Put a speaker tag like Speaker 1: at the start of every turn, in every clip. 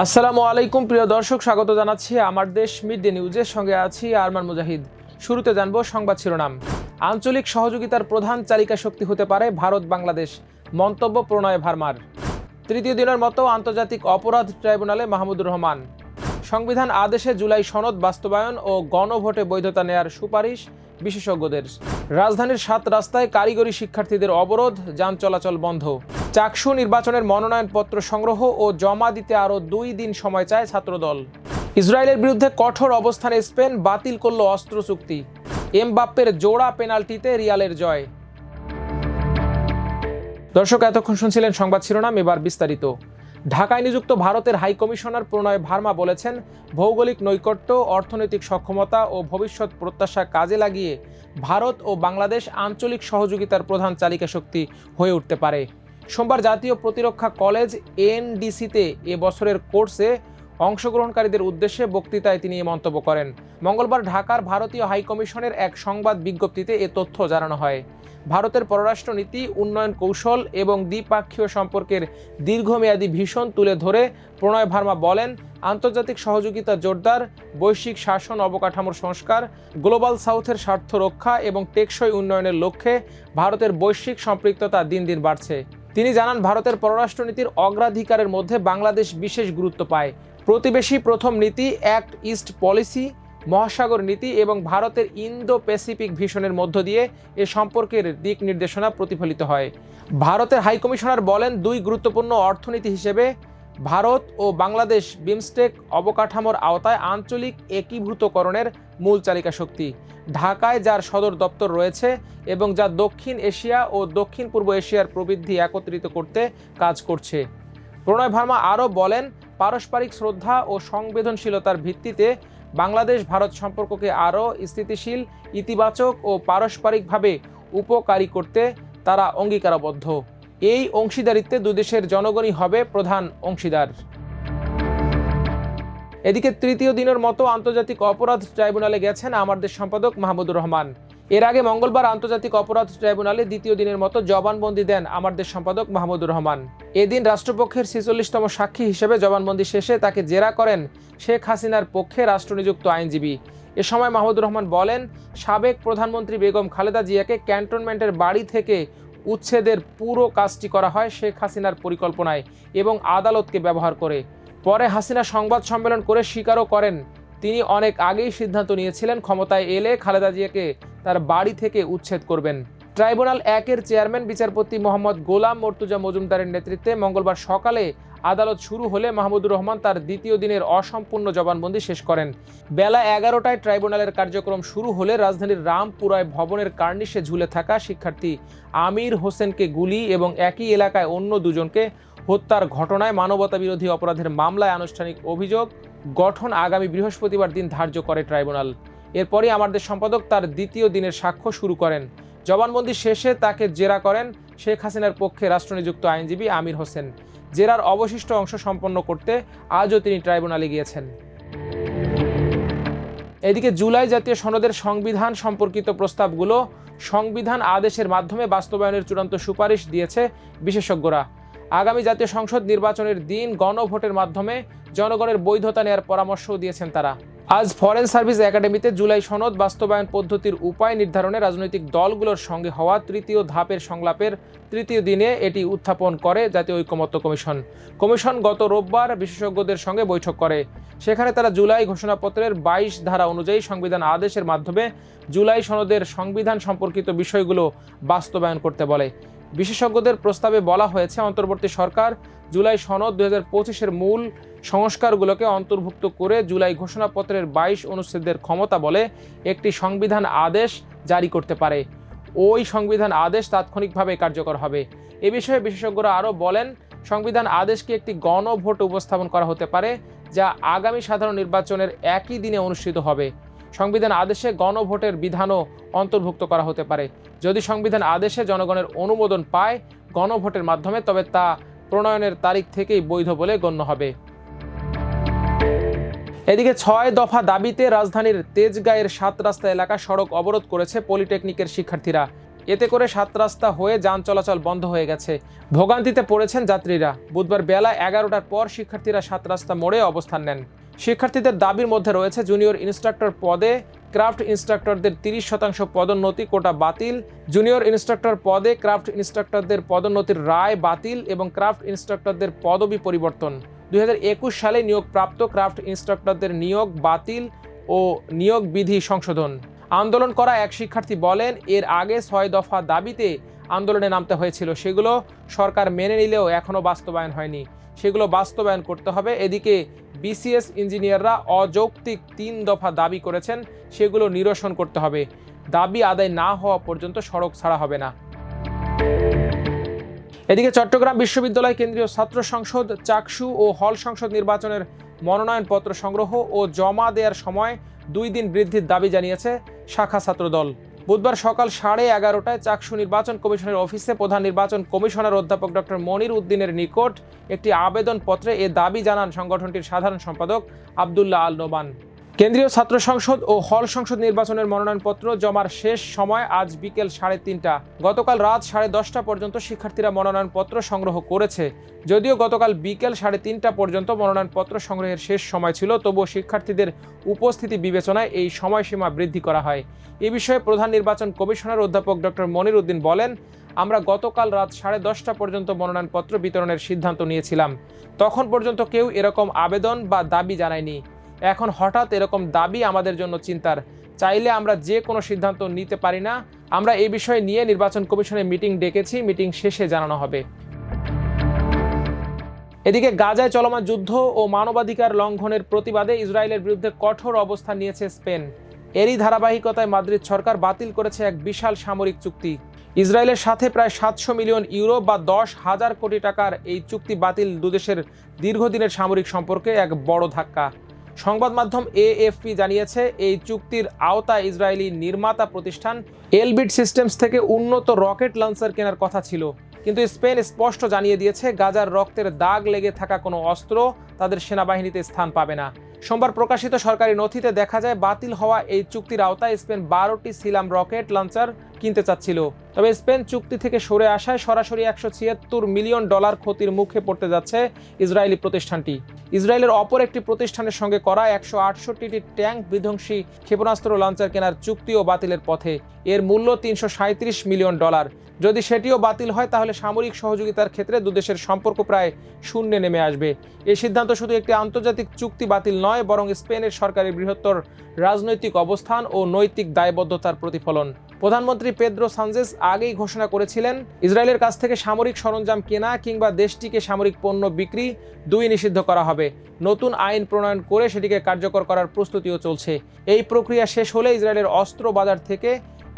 Speaker 1: আসসালামু আলাইকুম প্রিয় দর্শক, স্বাগত জানাচ্ছি আমার দেশ মিড ডে নিউজের সঙ্গে আছি আরমান মুজাহিদ। শুরুতে জানবো সংবাদ শিরোনাম। আঞ্চলিক সহযোগিতার প্রধান চালিকা শক্তি হতে পারে ভারত বাংলাদেশ, মন্তব্য প্রণয় ভার্মার। তৃতীয় দিনের মতো আন্তর্জাতিক অপরাধ ট্রাইব্যুনালে মাহমুদুর রহমান। সংবিধান আদেশে জুলাই সনদ বাস্তবায়ন ও গণভোটে বৈধতা নেয়ার সুপারিশ বিশেষজ্ঞদের। রাজধানীর 7 রাস্তায় কারিগরি শিক্ষার্থীদের অবরোধ, যান চলাচল বন্ধ। চাকসু নির্বাচনের মনোনয়নপত্র সংগ্রহ ও জমা দিতে আরও 2 দিন সময় চায় ছাত্রদল। ইসরায়েলের বিরুদ্ধে কঠোর অবস্থানে স্পেন, বাতিল করল অস্ত্র চুক্তি। এমবাপ্পের জোড়া পেনাল্টিতে রিয়ালের জয়। দর্শক, এতক্ষণ শুনছিলেন সংবাদ শিরোনাম, এবার বিস্তারিত। ঢাকায় নিযুক্ত ভারতের হাই কমিশনার প্রণয় ভার্মা বলেছেন, ভৌগোলিক নৈকট্য, অর্থনৈতিক সক্ষমতা ও ভবিষ্যৎ প্রত্যাশা কাজে লাগিয়ে ভারত ও বাংলাদেশ আঞ্চলিক সহযোগিতার প্রধান চালিকা শক্তি হয়ে উঠতে পারে। সোমবার জাতীয় প্রতিরক্ষা কলেজ এনডিসিতে এ বছরের কোর্সে অংশগ্রহণকারীদের উদ্দেশ্যে বক্তৃতায় তিনি এই মন্তব্য করেন। মঙ্গলবার ঢাকার ভারতীয় হাইকমিশনের এক সংবাদ বিজ্ঞপ্তিতে এ তথ্য জানানো হয়। ভারতের পররাষ্ট্রনীতি, উন্নয়ন কৌশল এবং দ্বিপাক্ষীয় সম্পর্কের দীর্ঘমেয়াদী ভিশন তুলে ধরে প্রণয় ভার্মা বলেন, আন্তর্জাতিক সহযোগিতা জোরদার, বৈশ্বিক শাসন অবকাঠামোর সংস্কার, গ্লোবাল সাউথের স্বার্থ রক্ষা এবং টেকসই উন্নয়নের লক্ষ্যে ভারতের বৈশ্বিক সম্পৃক্ততা দিন দিন বাড়ছে। তিনি জানান, ভারতের পররাষ্ট্রনীতির অগ্রাধিকারের মধ্যে বাংলাদেশ বিশেষ গুরুত্ব পায়। প্রতিবেশী প্রথম নীতি, অ্যাক্ট ইস্ট পলিসি, মহাসাগর নীতি এবং ভারতের ইন্দো প্যাসিফিক ভিশনের মধ্য দিয়ে এ সম্পর্কের দিক নির্দেশনা প্রতিফলিত হয়। ভারতের হাইকমিশনার বলেন, 2 গুরুত্বপূর্ণ অর্থনীতি হিসেবে ভারত ও বাংলাদেশ বিমস্টেক অবকাঠামোর আওতায় আঞ্চলিক একীভূতকরণের মূল চালিকা শক্তি। ঢাকায় যার সদর দপ্তর রয়েছে এবং যা দক্ষিণ এশিয়া ও দক্ষিণ পূর্ব এশিয়ার প্রবৃদ্ধি একত্রিত করতে কাজ করছে। প্রণয় ভার্মা আরও বলেন, পারস্পরিক শ্রদ্ধা ও সংবেদনশীলতার ভিত্তিতে বাংলাদেশ ভারত সম্পর্ককে আরও স্থিতিশীল, ইতিবাচক ও পারস্পরিকভাবে উপকারী করতে তারা অঙ্গীকারবদ্ধ। এই অংশীদারিত্বে 2 দেশের জনগণই হবে প্রধান অংশীদার। এদিকে তৃতীয় দিনের মতো আন্তর্জাতিক অপরাধ ট্রাইব্যুনালে গেছেন আমার দেশ সম্পাদক মাহমুদুর রহমান। এর আগে মঙ্গলবার আন্তর্জাতিক অপরাধ ট্রাইব্যুনালে দ্বিতীয় দিনের মতো জবানবন্দি দেন আমার দেশ সম্পাদক মাহমুদুর রহমান। এদিন রাষ্ট্রপক্ষের 46তম সাক্ষী হিসেবে জবানবন্দি শেষে তাকে জেরা করেন শেখ হাসিনার পক্ষে রাষ্ট্রনিযুক্ত আইনজীবী। এ সময় মাহমুদুর রহমান বলেন, সাবেক প্রধানমন্ত্রী বেগম খালেদা জিয়াকে ক্যান্টনমেন্টের বাড়ি থেকে উচ্ছেদের পুরো কাজটি করা হয় শেখ হাসিনার পরিকল্পনায় এবং আদালতকে ব্যবহার করে। পরে হাসিনা সংবাদ সম্মেলন করে স্বীকারও করেন, তিনি অনেক আগেই সিদ্ধান্ত নিয়েছিলেন ক্ষমতায় এলে খালেদা জিয়াকে তার বাড়ি থেকে উচ্ছেদ করবেন। ট্রাইব্যুনাল 1-এর চেয়ারম্যান বিচারপতি মোহাম্মদ গোলাম মর্তুজা মজুমদারের নেতৃত্বে মঙ্গলবার সকালে আদালত শুরু হলে মাহমুদুর রহমান তার দ্বিতীয় দিনের অসম্পূর্ণ জবানবন্দি শেষ করেন। বেলা 11টায় ট্রাইব্যুনালের কার্যক্রম শুরু হলে রাজধানীর রামপুরায় ভবনের কার্নিশে ঝুলে থাকা শিক্ষার্থী আমির হোসেনকে গুলি এবং একই এলাকায় অন্য 2 জনকে হত্যার ঘটনায় মানবতাবিরোধী অপরাধের মামলায় আনুষ্ঠানিক অভিযোগ গঠন আগামী বৃহস্পতিবার দিন ধার্য করে ট্রাইব্যুনাল। এরপরই আমার দেশ সম্পাদক তার দ্বিতীয় দিনের সাক্ষ্য শুরু করেন। জবানবন্দি শেষে তাকে জেরা করেন শেখ হাসিনার পক্ষে রাষ্ট্রনিযুক্ত আইনজীবী আমির হোসেন। জেরার অবশিষ্ট অংশ সম্পন্ন করতে আজও তিনি ট্রাইব্যুনালে গিয়েছেন। এদিকে জুলাই জাতীয় সনদের সংবিধান সম্পর্কিত প্রস্তাবগুলো সংবিধান আদেশের মাধ্যমে বাস্তবায়নের চূড়ান্ত সুপারিশ দিয়েছে বিশেষজ্ঞরা। আগামী জাতীয় সংসদ নির্বাচনের দিন গণভোটের মাধ্যমে জনগণের বৈধতা নেয়ার পরামর্শও দিয়েছেন তারা। আজ ফরেন সার্ভিস একাডেমিতে জুলাই সনদ বাস্তবায়ন পদ্ধতির উপায় নির্ধারণে রাজনৈতিক দলগুলোর সঙ্গে হওয়া তৃতীয় ধাপের সংলাপের তৃতীয় দিনে এটি উত্থাপন করে জাতীয় ঐকমত্য কমিশন। কমিশন গত রোববার বিশেষজ্ঞদের সঙ্গে বৈঠক করে। সেখানে তারা জুলাই ঘোষণাপত্রের 22 ধারা অনুযায়ী সংবিধান আদেশের মাধ্যমে জুলাই সনদের সংবিধান সম্পর্কিত বিষয়গুলো বাস্তবায়ন করতে বলে। বিশেষজ্ঞদের প্রস্তাবে বলা হয়েছে, অন্তর্বর্তী সরকার জুলাই সনদ 2025-এর মূল সংস্কারগুলোকে অন্তর্ভুক্ত করে জুলাই ঘোষণাপত্রের 22 অনুচ্ছেদের ক্ষমতা বলে একটি সংবিধান আদেশ জারি করতে পারে। ওই সংবিধান আদেশ তাৎক্ষণিকভাবে কার্যকর হবে। এ বিষয়ে বিশেষজ্ঞরা আরও বলেন, সংবিধান আদেশকে একটি গণভোট উপস্থাপন করা হতে পারে, যা আগামী সাধারণ নির্বাচনের একই দিনে অনুষ্ঠিত হবে। সংবিধান আদেশে গণভোটের বিধানও অন্তর্ভুক্ত করা হতে পারে। যদি সংবিধান আদেশে জনগণের অনুমোদন পায় গণভোটের মাধ্যমে, তবে তা প্রণয়নের তারিখ থেকেই বৈধ বলে গণ্য হবে। এদিকে 6 দফা দাবিতে রাজধানীর তেজগাঁয়ের 7 রাস্তা এলাকা সড়ক অবরোধ করেছে পলিটেকনিকের শিক্ষার্থীরা। এতে করে 7 রাস্তা হয়ে যান চলাচল বন্ধ হয়ে গেছে। ভোগান্তিতে পড়েছেন যাত্রীরা। বুধবার বেলা 11টার পর শিক্ষার্থীরা 7 রাস্তা মোড়ে অবস্থান নেন। শিক্ষার্থীদের দাবির মধ্যে রয়েছে জুনিয়র ইনস্ট্রাক্টর পদে ক্রাফট ইনস্ট্রাক্টরদের 30% পদোন্নতি কোটা বাতিল, জুনিয়র ইনস্ট্রাক্টর পদে ক্রাফট ইনস্ট্রাক্টরদের পদোন্নতির রায় বাতিল এবং ক্রাফট ইনস্ট্রাক্টরদের পদবি পরিবর্তন, 2021 সালে নিয়োগপ্রাপ্ত ক্রাফট ইনস্ট্রাক্টরদের নিয়োগ বাতিল ও নিয়োগ বিধি সংশোধন। আন্দোলন করা এক শিক্ষার্থী বলেন, এর আগে 6 দফা দাবিতে আন্দোলনে নামতে হয়েছিল, সেগুলো সরকার মেনে নিলেও এখনও বাস্তবায়ন হয়নি, সেগুলো বাস্তবায়ন করতে হবে। এদিকে বিসিএস ইঞ্জিনিয়াররা অযৌক্তিক 3 দফা দাবি করেছেন, সেগুলো নিরসন করতে হবে। দাবি আদায় না হওয়া পর্যন্ত সড়ক ছাড়া হবে না। এদিকে চট্টগ্রাম বিশ্ববিদ্যালয় কেন্দ্রীয় ছাত্র সংসদ, চাকসু ও হল সংসদ নির্বাচনের মনোনয়নপত্র সংগ্রহ ও জমা দেওয়ার সময় 2 দিন বৃদ্ধির দাবি জানিয়েছে শাখা ছাত্রদল। বুধবার সকাল 11:30টায় চাকসু নির্বাচন কমিশনের অফিসে প্রধান নির্বাচন কমিশনার অধ্যাপক ডক্টর মনির উদ্দিনের নিকট একটি আবেদনপত্রে এ দাবি জানান সংগঠনটির সাধারণ সম্পাদক আবদুল্লাহ আল নোমান। কেন্দ্রীয় ছাত্র সংসদ ও হল সংসদ নির্বাচনের মনোনয়নপত্র জমার শেষ সময় আজ বিকেল 3:30। গতকাল রাত 10:30 পর্যন্ত শিক্ষার্থীরা মনোনয়নপত্র সংগ্রহ করেছে। যদিও গতকাল বিকেল 3:30 পর্যন্ত মনোনয়নপত্র সংগ্রহের শেষ সময় ছিল, তবুও শিক্ষার্থীদের উপস্থিতি বিবেচনায় এই সময়সীমা বৃদ্ধি করা হয়। এ বিষয়ে প্রধান নির্বাচন কমিশনার অধ্যাপক ডক্টর মনির উদ্দিন বলেন, আমরা গতকাল রাত 10:30 পর্যন্ত মনোনয়নপত্র বিতরণের সিদ্ধান্ত নিয়েছিলাম। তখন পর্যন্ত কেউ এরকম আবেদন বা দাবি জানায়নি। এখন হঠাৎ এরকম দাবি আমাদের জন্য চিন্তার। চাইলে আমরা যে কোনো সিদ্ধান্ত নিতে পারি না। আমরা এই বিষয় নিয়ে নির্বাচন কমিশনে মিটিং ডেকেছি, মিটিং শেষে জানানো হবে। এদিকে গাজায় চলমান যুদ্ধ ও মানবাধিকার লঙ্ঘনের প্রতিবাদে ইসরায়েলের বিরুদ্ধে কঠোর অবস্থান নিয়েছে স্পেন। এরই ধারাবাহিকতায় মাদ্রিদ সরকার বাতিল করেছে এক বিশাল সামরিক চুক্তি। ইসরায়েলের সাথে প্রায় 700 মিলিয়ন ইউরো বা 10,000 কোটি টাকার এই চুক্তি বাতিল দুদেশের দীর্ঘদিনের সামরিক সম্পর্কে এক বড় ধাক্কা। সংবাদ মাধ্যম এএফপি জানিয়েছে, এই চুক্তির আওতায় ইসরায়েলি নির্মাতা প্রতিষ্ঠান এলবিট সিস্টেমস থেকে উন্নত রকেট লঞ্চার কেনার কথা ছিল, কিন্তু স্পেন স্পষ্ট জানিয়ে দিয়েছে গাজার রক্তের দাগ লেগে থাকা কোনো অস্ত্র তাদের সেনাবাহিনীতে স্থান পাবে না। সোমবার প্রকাশিত সরকারি নথিতে দেখা যায়, বাতিল হওয়া এই চুক্তির আওতায় স্পেন 12টি সিলাম রকেট লঞ্চার কিনতে চাচ্ছিল। তবে স্পেন চুক্তি থেকে সরে আসায় সরাসরি $176 মিলিয়ন ক্ষতির মুখে পড়তে যাচ্ছে ইসরায়েলি প্রতিষ্ঠানটি। ইসরায়েলের অপর একটি প্রতিষ্ঠানের সঙ্গে করা 168টি ট্যাঙ্ক বিধ্বংসী ক্ষেপণাস্ত্র লঞ্চার কেনার চুক্তিও বাতিলের পথে। এর মূল্য $337 মিলিয়ন। যদি সেটিও বাতিল হয় তাহলে সামরিক সহযোগিতার ক্ষেত্রে দুদেশের সম্পর্ক প্রায় শূন্যে নেমে আসবে। এই সিদ্ধান্ত শুধু একটি আন্তর্জাতিক চুক্তি বাতিল নয়, বরং স্পেনের সরকারের বৃহত্তর রাজনৈতিক অবস্থান ও নৈতিক দায়বদ্ধতার প্রতিফলন। প্রধানমন্ত্রী পেদ্রো সানচেজ আগেই ঘোষণা করেছিলেন, ইসরায়েলের কাছ থেকে সামরিক সরঞ্জাম কেনা কিংবা দেশটিকে সামরিক পণ্য বিক্রি নিষিদ্ধ করা হবে। নতুন আইন প্রণয়ন করে সেটিকে কার্যকর করার প্রস্তুতিও চলছে। এই প্রক্রিয়া শেষ হলে ইসরায়েলের অস্ত্র বাজার থেকে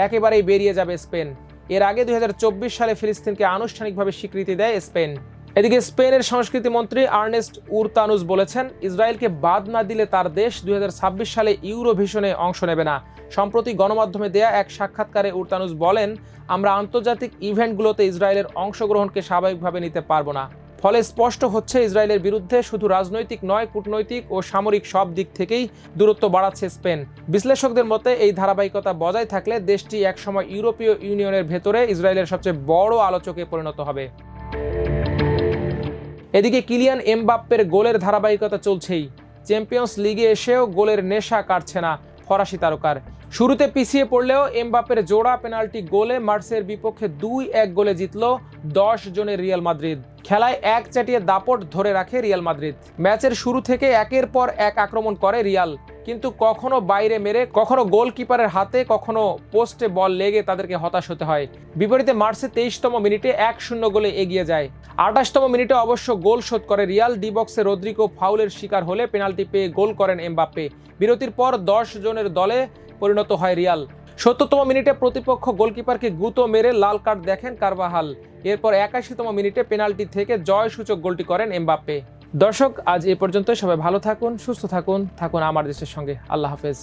Speaker 1: একেবারেই বেরিয়ে যাবে স্পেন। এর আগে 2024 সালে ফিলিস্তিনকে আনুষ্ঠানিকভাবে স্বীকৃতি দেয় স্পেন। এদিকে স্পেনের সংস্কৃতি মন্ত্রী আর্নেস্ট উরতানুস বলেছেন, ইসরায়েলকে বাদ না দিলে তার দেশ 2026 সালে ইউরোভিশনে অংশ নেবে না। সম্প্রতি গণমাধ্যমে দেয়া এক সাক্ষাৎকারে উরতানুস বলেন, আমরা আন্তর্জাতিক ইভেন্টগুলোতে ইসরায়েলের অংশগ্রহণকে স্বাভাবিকভাবে নিতে পারবো না। ফলে স্পষ্ট হচ্ছে, ইসরায়েলের বিরুদ্ধে শুধু রাজনৈতিক নয়, কূটনৈতিক ও সামরিক সব দিক থেকেই দূরত্ব বাড়াচ্ছে স্পেন। বিশ্লেষকদের মতে এই ধারাবাহিকতা বজায় থাকলে দেশটি একসময় ইউরোপীয় ইউনিয়নের ভেতরে ইসরায়েলের সবচেয়ে বড় আলোচকে পরিণত হবে। এদিকে কিলিয়ান এমবাপ্পের গোলের ধারাবাহিকতা চলছেই। চ্যাম্পিয়ন্স লিগে এসেও গোলের নেশা কাটছে না ফরাসি তারকার। শুরুতে পিছিয়ে পড়লেও এমবাপ্পের জোড়া পেনাল্টি গোলে মার্সের বিপক্ষে 2-1 গোলে জিতল 10 জনের রিয়াল মাদ্রিদ। খেলায় এক চাটিয়ে দাপট ধরে রাখে রিয়াল মাদ্রিদ। ম্যাচের শুরু থেকে একের পর এক আক্রমণ করে রিয়াল, কিন্তু কখনো বাইরে মেরে, কখনো গোলকিপারের হাতে, কখনো পোস্টে বল লেগে তাদেরকে হতাশ হতে হয়। বিপরীতে মার্সে 23তম মিনিটে 1-0 গোলে এগিয়ে যায়। 28তম মিনিটে অবশ্য গোল শোধ করে রিয়াল। ডি বক্সে রদ্রিগো ফাউলের শিকার হলে পেনাল্টি পেয়ে গোল করেন এমবাপ্পে। বিরতির পর 10 জনের দলে পরিণত হয় রিয়াল। 70তম মিনিটে প্রতিপক্ষ গোলকিপারকে গুঁতো মেরে লাল কার্ড দেখেন কারভাহাল। এরপর 81তম মিনিটে পেনাল্টি থেকে জয়সূচক গোলটি করেন এমবাপ্পে। দর্শক, আজ এ পর্যন্ত। সবাই ভালো থাকুন, সুস্থ থাকুন, থাকুন আমার দেশের সঙ্গে। আল্লাহ হাফেজ।